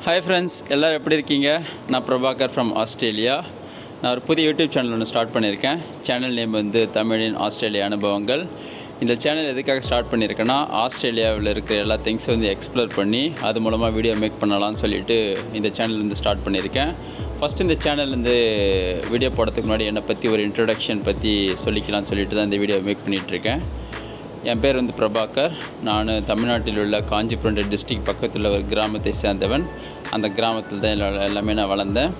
Hi friends, எல்லாரும் எப்படி இருக்கீங்க? நான் பிரபாகர் ஃப்ரம் ஆஸ்திரேலியா. நான் ஒரு புதிய யூடியூப் சேனல் ஒன்று ஸ்டார்ட் பண்ணியிருக்கேன். சேனல் நேம் வந்து தமிழின் ஆஸ்திரேலியா அனுபவங்கள். இந்த சேனல் எதுக்காக ஸ்டார்ட் பண்ணியிருக்கேன்னா, ஆஸ்திரேலியாவில் இருக்கிற எல்லா திங்ஸை வந்து எக்ஸ்ப்ளோர் பண்ணி அது மூலமாக வீடியோ மேக் பண்ணலாம்னு சொல்லிட்டு இந்த சேனல் வந்து ஸ்டார்ட் பண்ணியிருக்கேன். ஃபஸ்ட்டு இந்த சேனல் வந்து வீடியோ போடுறதுக்கு முன்னாடி என்னை பற்றி ஒரு இன்ட்ரொடக்ஷன் பற்றி சொல்லிக்கலாம்னு சொல்லிட்டு தான் இந்த வீடியோ மேக் பண்ணிகிட்ருக்கேன். என் பேர் வந்து பிரபாகர். நான் தமிழ்நாட்டில் உள்ள காஞ்சிபுரம் டிஸ்ட்ரிக்ட் பக்கத்தில் ஒரு கிராமத்தை சேர்ந்தவன். அந்த கிராமத்தில் தான் எல்லாமே நான் வளர்ந்தேன்.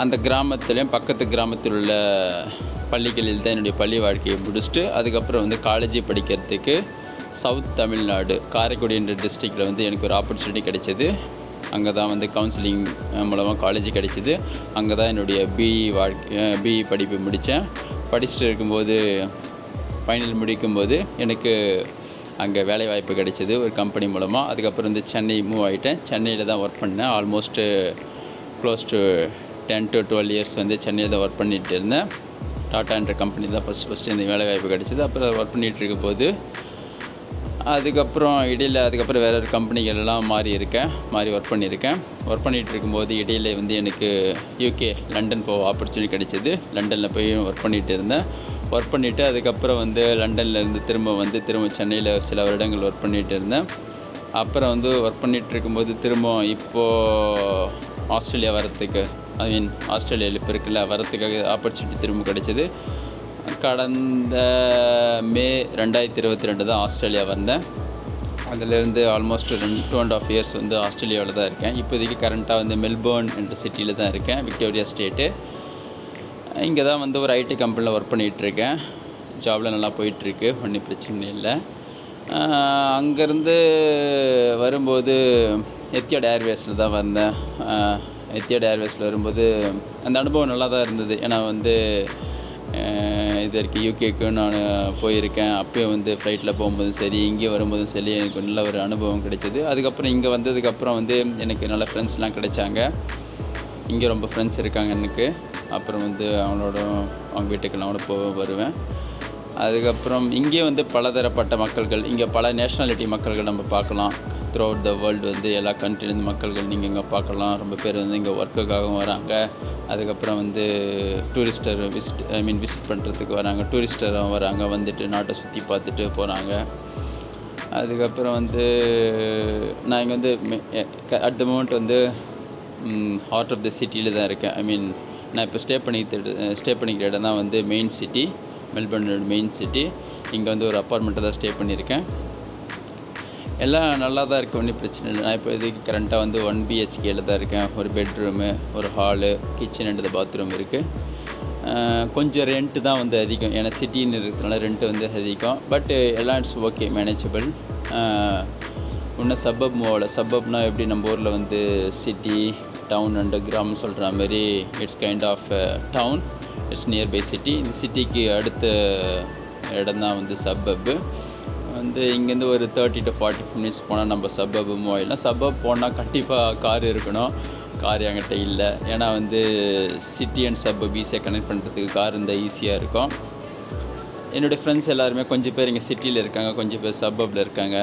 அந்த கிராமத்துலேயும் பக்கத்து கிராமத்தில் உள்ள பள்ளிகளில் தான் என்னுடைய பள்ளி வாழ்க்கையை முடிச்சுட்டு அதுக்கப்புறம் வந்து காலேஜ் படிக்கிறதுக்கு சவுத் தமிழ்நாடு காரைக்குடி என்ற டிஸ்ட்ரிக்டில் வந்து எனக்கு ஒரு ஆப்பர்ச்சுனிட்டி கிடைச்சிது. அங்கே தான் வந்து கவுன்சிலிங் மூலமாக காலேஜ் கிடைச்சிது. அங்கே தான் என்னுடைய பிஇ படிப்பு முடித்தேன். படிச்சுட்டு இருக்கும்போது ஃபைனல் முடிக்கும்போது எனக்கு அங்கே வேலை வாய்ப்பு கிடைச்சிது ஒரு கம்பெனி மூலமாக. அதுக்கப்புறம் வந்து சென்னை மூவ் ஆகிட்டேன். சென்னையில் தான் ஒர்க் பண்ணேன். Almost close to 10 to 12 years வந்து சென்னையில் தான் ஒர்க் பண்ணிகிட்டு இருந்தேன். டாட்டா என்ற கம்பெனி தான் ஃபஸ்ட்டு இந்த வேலை வாய்ப்பு கிடைச்சிது. அப்புறம் ஒர்க் பண்ணிகிட்டு இருக்கும்போது அதுக்கப்புறம் வேறு ஒரு கம்பெனிகளெல்லாம் மாறி ஒர்க் பண்ணியிருக்கேன். ஒர்க் பண்ணிகிட்டு இருக்கும்போது இடையில் வந்து எனக்கு யூகே லண்டன் போக ஆப்பர்ச்சுனிட்டி கிடைச்சிது. லண்டனில் போய் ஒர்க் பண்ணிகிட்டு இருந்தேன். ஒர்க் பண்ணிவிட்டு அதுக்கப்புறம் வந்து லண்டன்லேருந்து திரும்ப சென்னையில் சில வருடங்கள் ஒர்க் பண்ணிகிட்டு இருந்தேன். அப்புறம் வந்து ஒர்க் பண்ணிகிட்டு இருக்கும்போது இப்போது ஆஸ்திரேலியா வரத்துக்கு ஆஸ்திரேலியாவில் இப்போ இருக்குல்ல வரத்துக்காக ஆப்பர்ச்சுனிட்டி திரும்ப கிடைச்சிது. கடந்த மே 2022 தான் ஆஸ்திரேலியா வந்தேன். அதிலேருந்து ஆல்மோஸ்ட் 2.5 இயர்ஸ் வந்து ஆஸ்திரேலியாவில் தான் இருக்கேன். இப்போதைக்கு கரண்ட்டாக வந்து மெல்போர்ன் என்ற சிட்டியில் தான் இருக்கேன், விக்டோரியா ஸ்டேட்டு. இங்கே தான் வந்து ஒரு ஐடி கம்பெனியில் ஒர்க் பண்ணிகிட்ருக்கேன். ஜாபில் நல்லா போயிட்டுருக்கு, ஒன்றும் பிரச்சனை இல்லை. அங்கேருந்து வரும்போது எத்தியாட் ஏர்வேஸில் தான் வந்தேன். எத்தியாட் ஏர்வேஸில் வரும்போது அந்த அனுபவம் நல்லா தான் இருந்தது. ஏன்னா வந்து இது வரைக்கும் யூகேக்கு நான் போயிருக்கேன். அப்போயும் வந்து ஃப்ளைட்டில் போகும்போதும் சரி, இங்கே வரும்போதும் சரி எனக்கு நல்ல ஒரு அனுபவம் கிடைச்சிது. அதுக்கப்புறம் இங்கே வந்ததுக்கப்புறம் வந்து எனக்கு நல்ல ஃப்ரெண்ட்ஸ்லாம் கிடைச்சாங்க. இங்கே ரொம்ப ஃப்ரெண்ட்ஸ் இருக்காங்க எனக்கு. அப்புறம் வந்து அவங்க வீட்டுக்கெல்லாம் கூட வருவேன். அதுக்கப்புறம் இங்கே வந்து பலதரப்பட்ட மக்கள்கள், இங்கே பல நேஷ்னாலிட்டி மக்கள்கள் நம்ம பார்க்கலாம். த்ரூ அவுட் த வேர்ல்டு வந்து எல்லா கண்ட்ரிலேருந்து மக்கள்கள் நீங்கள் இங்கே பார்க்கலாம். ரொம்ப பேர் வந்து இங்கே ஒர்க்குக்காகவும் வராங்க. அதுக்கப்புறம் வந்து விசிட் பண்ணுறதுக்கு வராங்க. டூரிஸ்டராகவும் வராங்க, வந்துட்டு நாட்டை சுற்றி பார்த்துட்டு போகிறாங்க. அதுக்கப்புறம் வந்து நான் இங்கே வந்து அட் த மோமெண்ட் வந்து ஹார்ட் ஆஃப் த சிட்டியில் தான் இருக்கேன். நான் இப்போ ஸ்டே பண்ணிக்கிற இடம் தான் வந்து மெயின் சிட்டி, மெல்பர்னோட மெயின் சிட்டி. இங்கே வந்து ஒரு அப்பார்ட்மெண்ட்டை தான் ஸ்டே பண்ணியிருக்கேன். எல்லாம் நல்லா தான் இருக்குது, ஒன்றும் பிரச்சனை இல்லை. நான் இப்போ இதுக்கு கரண்ட்டாக வந்து 1 BHKல தான் இருக்கேன். ஒரு பெட்ரூமு, ஒரு ஹாலு, கிச்சன் அண்ட் பாத்ரூம் இருக்குது. கொஞ்சம் ரெண்ட்டு தான் வந்து அதிகம், ஏன்னா சிட்டின்னு இருக்கிறதுனால ரெண்ட்டு வந்து அதிகம். பட் எல்லாம் இட்ஸ் ஓகே, மேனேஜபிள். இன்னும் சப்பப்னால் எப்படி நம்ம ஊரில் வந்து சிட்டி, டவுன் அண்டு கிராமம் சொல்கிற மாதிரி it's kind of town. It's nearby city. இந்த சிட்டிக்கு அடுத்த இடம் தான் வந்து சப்பப்பு. வந்து இங்கேருந்து ஒரு 30 to 40 minutes போனால் நம்ம சப்பப்பு மூவாயிடலாம். சப்பப் போனால் கண்டிப்பாக கார் இருக்கணும். கார் என்கிட்ட இல்லை. ஏன்னா வந்து சிட்டி அண்ட் சப்பப் ஈஸியாக கனெக்ட் பண்ணுறதுக்கு கார் இருந்தால் ஈஸியாக இருக்கும். என்னுடைய ஃப்ரெண்ட்ஸ் எல்லாருமே கொஞ்சம் பேர் இங்கே சிட்டியில் இருக்காங்க, கொஞ்சம் பேர் சப்பப்பில் இருக்காங்க.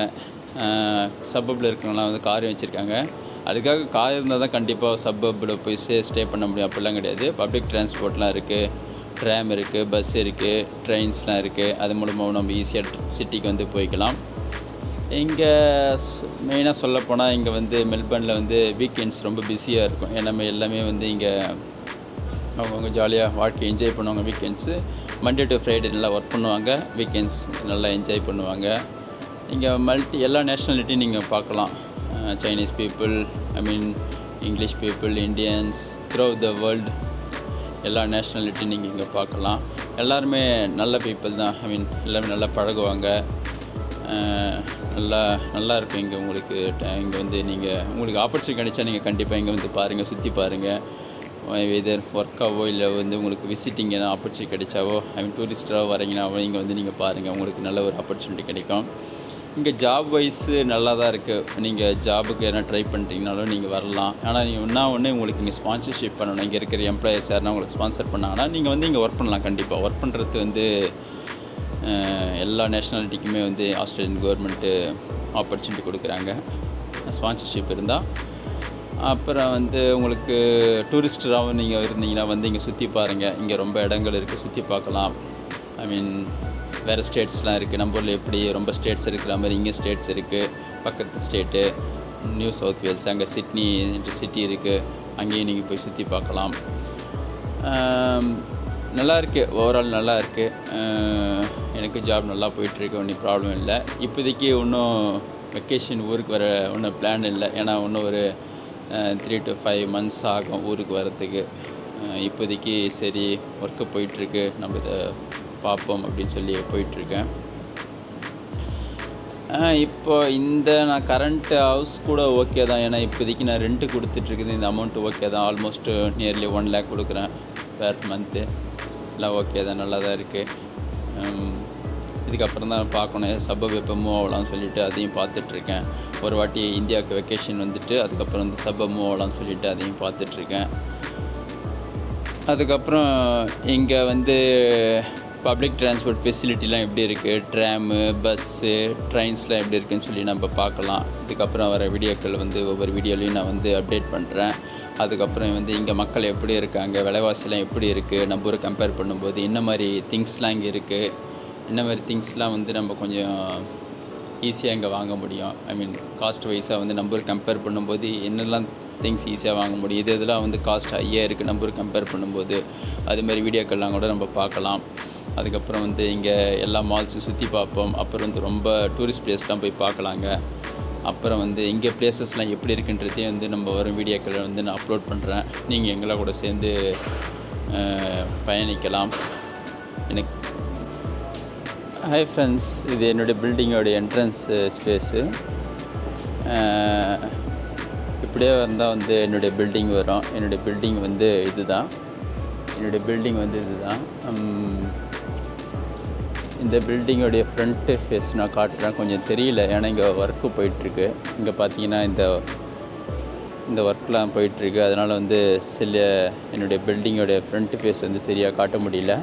சப்பப்பில் இருக்கிறவங்களாம் வந்து கார் வச்சுருக்காங்க. அதுக்காக கார் இருந்தால் தான் கண்டிப்பாக சப்பப்பில் போய் ஸ்டே பண்ண முடியும், அப்படிலாம் கிடையாது. பப்ளிக் டிரான்ஸ்போர்ட்லாம் இருக்குது, ட்ராம் இருக்குது, பஸ் இருக்குது, ட்ரெயின்ஸ்லாம் இருக்குது. அது மூலமாக நம்ம ஈஸியாக சிட்டிக்கு வந்து போய்க்கலாம். இங்கே மெயினாக சொல்லப்போனால் இங்கே வந்து மெல்பர்னில் வந்து வீக்கெண்ட்ஸ் ரொம்ப பிஸியாக இருக்கும். ஏன்னா நம்ம எல்லாமே வந்து இங்கே அவங்கவுங்க ஜாலியாக வாழ்க்கை என்ஜாய் பண்ணுவாங்க. வீக்கெண்ட்ஸு மண்டே டு ஃப்ரைடே நல்லா ஒர்க் பண்ணுவாங்க, வீக்கெண்ட்ஸ் நல்லா என்ஜாய் பண்ணுவாங்க. இங்கே எல்லா நேஷ்னாலிட்டியும் நீங்கள் பார்க்கலாம். Chinese people, English people, Indians, through the world எல்லா நேஷ்னாலிட்டியும் நீங்கள் இங்கே பார்க்கலாம். எல்லாருமே நல்ல பீப்புள் தான். எல்லாருமே நல்லா பழகுவாங்க. நல்லா இருக்கும் இங்கே உங்களுக்கு. இங்கே வந்து உங்களுக்கு ஆப்பர்ச்சுனிட்டி கிடைச்சா நீங்கள் கண்டிப்பாக இங்கே வந்து பாருங்கள், சுற்றி பாருங்கள். எதர் ஒர்க்காவோ இல்லை வந்து உங்களுக்கு விசிட்டிங் எதாவது ஆப்பர்ச்சுனிட்டி கிடைச்சாவோ, டூரிஸ்டராக வரீங்கன்னாவோ இங்கே வந்து நீங்கள் பாருங்கள், உங்களுக்கு நல்ல ஒரு ஆப்பர்ச்சுனிட்டி கிடைக்கும். இங்கே ஜாப் வைஸு நல்லா தான் இருக்குது. நீங்கள் ஜாபுக்கு எதனா ட்ரை பண்ணுறீங்கனாலும் நீங்கள் வரலாம். ஆனால் நீங்கள் ஒன்று உங்களுக்கு இங்கே ஸ்பான்சர்ஷிப் பண்ணணும். இங்கே இருக்கிற எம்ப்ளாயர்ஸ் யாருன்னா உங்களுக்கு ஸ்பான்சர் பண்ணாங்கன்னா நீங்கள் வந்து இங்கே ஒர்க் பண்ணலாம். கண்டிப்பாக ஒர்க் பண்ணுறது வந்து எல்லா நேஷ்னாலிட்டிக்குமே வந்து ஆஸ்திரேலியன் கவர்மெண்ட்டு ஆப்பர்ச்சுனிட்டி கொடுக்குறாங்க, ஸ்பான்சர்ஷிப் இருந்தால். அப்புறம் வந்து உங்களுக்கு டூரிஸ்டராகவும் நீங்கள் இருந்தீங்கன்னா வந்து இங்கே சுற்றி பாருங்கள். இங்கே ரொம்ப இடங்கள் இருக்குது, சுற்றி பார்க்கலாம். ஐ மீன் வேறு ஸ்டேட்ஸ்லாம் இருக்குது. நம்ம ஊரில் எப்படி ரொம்ப ஸ்டேட்ஸ் இருக்கிற மாதிரி இங்கே ஸ்டேட்ஸ் இருக்குது. பக்கத்து ஸ்டேட்டு நியூ சவுத் வேல்ஸ், அங்கே சிட்னி சிட்டி இருக்குது. அங்கேயும் நீங்கள் போய் சுற்றி பார்க்கலாம். நல்லா இருக்குது, ஓவரால் நல்லா இருக்குது. எனக்கு ஜாப் நல்லா போயிட்டுருக்கு, ஒன்றும் ப்ராப்ளம் இல்லை. இப்போதைக்கு இன்னும் வெக்கேஷன் ஊருக்கு வர ஒன்றும் பிளான் இல்லை. ஏன்னா இன்னும் ஒரு 3 to 5 months ஆகும் ஊருக்கு வரத்துக்கு. இப்போதைக்கு சரி ஒர்க்கு போயிட்டுருக்கு, நம்ம இதை பார்ப்போம் அப்படின்னு சொல்லி போயிட்டுருக்கேன். இப்போ இந்த நான் கரண்ட் ஹவுஸ் கூட ஓகே தான். ஏன்னா இப்போதைக்கு நான் ரெண்ட்டு கொடுத்துட்ருக்குது. இந்த அமௌண்ட்டு ஓகே தான். ஆல்மோஸ்ட்டு நியர்லி 1 lakh கொடுக்குறேன் பெர் மந்த்து. எல்லாம் ஓகே தான், நல்லா தான் இருக்குது. இதுக்கப்புறம் தான் பார்க்கணும் சப்பப் எப்போ மூவ் ஆகலாம்னு சொல்லிவிட்டு அதையும் பார்த்துட்ருக்கேன். ஒரு வாட்டி இந்தியாவுக்கு வெக்கேஷன் வந்துட்டு அதுக்கப்புறம் வந்து சப்பப் மூவ் ஆகலாம்னு சொல்லிவிட்டு அதையும் பார்த்துட்ருக்கேன். அதுக்கப்புறம் இங்கே வந்து பப்ளிக் டிரான்ஸ்போர்ட் ஃபெசிலிட்டிலாம் எப்படி இருக்குது, ட்ராமு, பஸ்ஸு, ட்ரெயின்ஸ்லாம் எப்படி இருக்குதுன்னு சொல்லி நம்ம பார்க்கலாம். இதுக்கப்புறம் வர வீடியோக்கள் வந்து ஒவ்வொரு வீடியோலையும் நான் வந்து அப்டேட் பண்ணுறேன். அதுக்கப்புறம் வந்து இங்கே மக்கள் எப்படி இருக்காங்க, விலைவாசிலாம் எப்படி இருக்குது, நம்ம ஊரை கம்பேர் பண்ணும்போது என்ன மாதிரி திங்ஸ்லாம் இங்கே இருக்குது, என்ன மாதிரி திங்ஸ்லாம் வந்து நம்ம கொஞ்சம் ஈஸியாக இங்கே வாங்க முடியும். ஐ மீன் காஸ்ட் வைஸாக வந்து நம்ம ஊர் கம்பேர் பண்ணும்போது என்னெல்லாம் திங்ஸ் ஈஸியாக வாங்க முடியும், இதெல்லாம் வந்து காஸ்ட் ஹையாக இருக்குது நம்ம ஊர் கம்பேர் பண்ணும்போது. அதுமாதிரி வீடியோக்கள்லாம் கூட நம்ம பார்க்கலாம். அதுக்கப்புறம் வந்து இங்கே எல்லா மால்ஸும் சுற்றி பார்ப்போம். அப்புறம் வந்து ரொம்ப டூரிஸ்ட் பிளேஸ்லாம் போய் பார்க்கலாங்க. அப்புறம் வந்து இங்கே பிளேசஸ்லாம் எப்படி இருக்குன்றதையும் வந்து நம்ம வரும் வீடியோக்களை வந்து நான் அப்லோட் பண்ணுறேன். நீங்கள் எங்களை கூட சேர்ந்து பயணிக்கலாம். எனக்கு ஹாய் ஃப்ரெண்ட்ஸ், இது என்னுடைய பில்டிங்கோடைய என்ட்ரன்ஸ் ஸ்பேஸு. இப்படியே வந்தால் வந்து என்னுடைய பில்டிங் வரும். என்னுடைய பில்டிங் வந்து இதுதான். இந்த பில்டிங்கோடைய ஃப்ரண்ட்டு ஃபேஸ் நான் காட்டுறேன். கொஞ்சம் தெரியல, ஏன்னா இங்கே ஒர்க்கு போயிட்டுருக்கு. இங்கே பார்த்தீங்கன்னா இந்த ஒர்க்லாம் போயிட்டுருக்கு. அதனால் வந்து என்னுடைய பில்டிங்கோடைய ஃப்ரண்ட்டு ஃபேஸ் வந்து சரியாக காட்ட முடியல.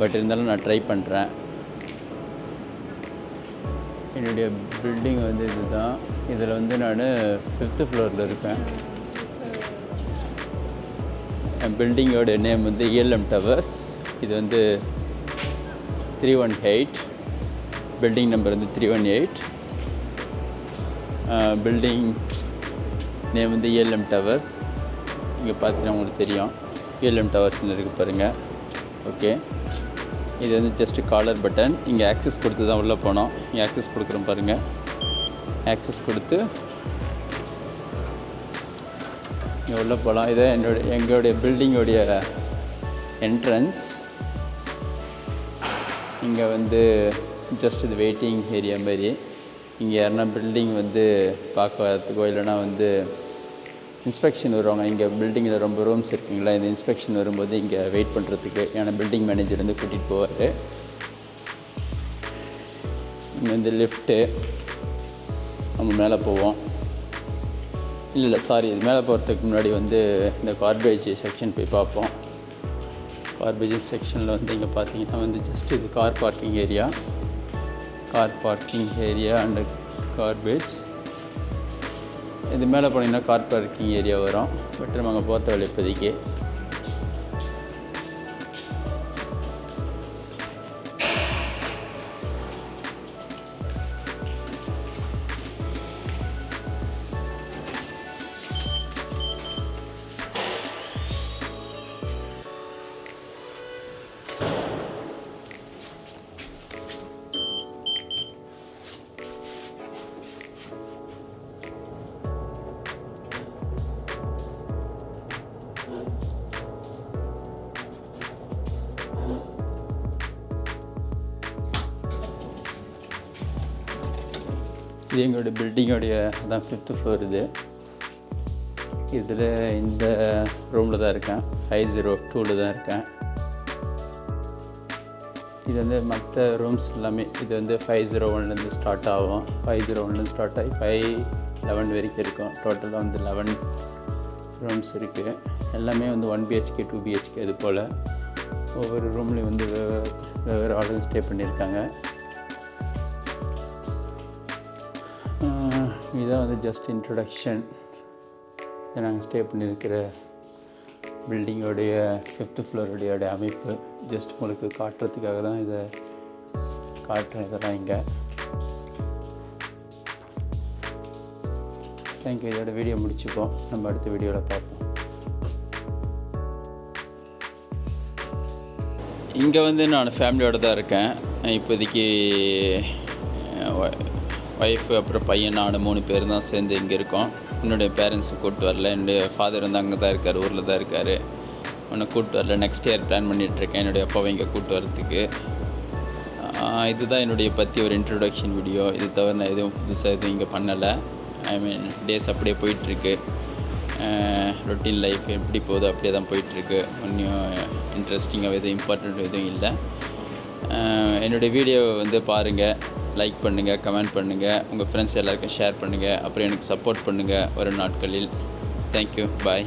பட் இருந்தாலும் நான் ட்ரை பண்ணுறேன். என்னுடைய பில்டிங் வந்து இதுதான். இதில் வந்து நான் 5th floorல் இருக்கேன். என் பில்டிங்கோட நேம் வந்து ELM டவர்ஸ். இது வந்து 318, பில்டிங் நம்பர் வந்து 318. பில்டிங் நேம் வந்து ELM டவர்ஸ். இங்கே பார்த்தீங்கன்னா உங்களுக்கு தெரியும் ELM டவர்ஸ்னு இருக்குது பாருங்கள். ஓகே, இது வந்து ஜஸ்ட்டு காலர் பட்டன். இங்கே ஆக்சஸ் கொடுத்து தான் உள்ளே போனோம். இங்கே ஆக்சஸ் கொடுக்குறோம் பாருங்கள். ஆக்சஸ் கொடுத்து இங்கே உள்ளே போகலாம். இதை எங்களுடைய பில்டிங்கோடைய என்ட்ரன்ஸ். இங்கே வந்து ஜஸ்ட் இது வெயிட்டிங் ஏரியா மாதிரி. இங்கே யாருன்னா பில்டிங் வந்து பார்க்க வரத்துக்கோ இல்லைனா வந்து இன்ஸ்பெக்ஷன் வருவாங்க. இங்கே பில்டிங்கில் ரொம்ப ரூம்ஸ் இருக்குங்களா, இந்த இன்ஸ்பெக்ஷன் வரும்போது இங்கே வெயிட் பண்ணுறதுக்கு ஏன்னா பில்டிங் மேனேஜர் வந்து கூட்டிகிட்டு போவார். இங்கே வந்து லிஃப்ட்டு, நம்ம மேலே போவோம். இல்லை சாரி, இது மேலே போகிறதுக்கு முன்னாடி வந்து இந்த கார்பேஜ் செக்ஷன் போய் பார்ப்போம். கார்பேஜ் செக்ஷனில் வந்து இங்கே பார்த்தீங்கன்னா வந்து ஜஸ்ட் இது car parking area and garbage. இது மேலே போனீங்கன்னா கார் பார்க்கிங் ஏரியா வரும். பட் நம்ம அங்கே போகிற வேலை இப்போதைக்கு. இது எங்களுடைய பில்டிங்கோடைய அதான் 5th floor. இதில் இந்த ரூமில் தான் இருக்கேன். 502 தான் இருக்கேன். இது வந்து மற்ற ரூம்ஸ் எல்லாமே இது வந்து 501லேருந்து ஸ்டார்ட் ஆகும். 501லேருந்து ஸ்டார்ட் ஆகி 511 வரைக்கும் இருக்கும். டோட்டலாக வந்து 11 ரூம்ஸ் இருக்குது. எல்லாமே வந்து 1 BHK 2 BHK அது போல். ஒவ்வொரு ரூம்லேயும் வந்து வெவ்வேறு ஆளுங்க ஸ்டே பண்ணியிருக்காங்க. இதுதான் வந்து ஜஸ்ட் இன்ட்ரொடக்ஷன். இது நாங்கள் ஸ்டே பண்ணியிருக்கிற பில்டிங்கோடைய 5th ஃப்ளோருடைய அமைப்பு. ஜஸ்ட் உங்களுக்கு காட்டுறதுக்காக தான் இதை காட்டுறேன். இதெல்லாம் இங்கே. தேங்க்யூ. இதோட வீடியோ முடிச்சுப்போம். நம்ம அடுத்த வீடியோவில் பார்ப்போம். இங்கே வந்து நான் ஃபேமிலியோடு தான் இருக்கேன். இப்போதைக்கு ஒய்ஃபு அப்புறம் பையன் நான் 3 பேர் தான் சேர்ந்து இங்கே இருக்கோம். என்னுடைய பேரண்ட்ஸை கூப்பிட்டு வரல. என்னுடைய ஃபாதர் வந்து அங்கே தான் இருக்கார், ஊரில் தான் இருக்கார். ஒன்றை கூப்பிட்டு வரல. நெக்ஸ்ட் இயர் பிளான் பண்ணிகிட்ருக்கேன் என்னுடைய அப்பாவை இங்கே கூப்பிட்டு வரத்துக்கு. இதுதான் என்னுடைய பற்றி ஒரு இன்ட்ரொடக்ஷன் வீடியோ. இது தவிர நான் எதுவும் புதுசாக எதுவும் இங்கே பண்ணலை. டேஸ் அப்படியே போயிட்டுருக்கு. ரொட்டீன் லைஃப் எப்படி போகுதோ அப்படியே தான் போயிட்டுருக்கு. ஒன்றும் இன்ட்ரெஸ்டிங்காக எதுவும் இம்பார்ட்டண்ட் எதுவும் இல்லை. என்னுடைய வீடியோவை வந்து பாருங்கள், லைக் பண்ணுங்கள், கமெண்ட் பண்ணுங்கள், உங்கள் ஃப்ரெண்ட்ஸ் எல்லாருக்கும் ஷேர் பண்ணுங்கள். அப்புறம் எனக்கு சப்போர்ட் பண்ணுங்கள் வரும் நாட்களில். தேங்க்யூ. பாய்.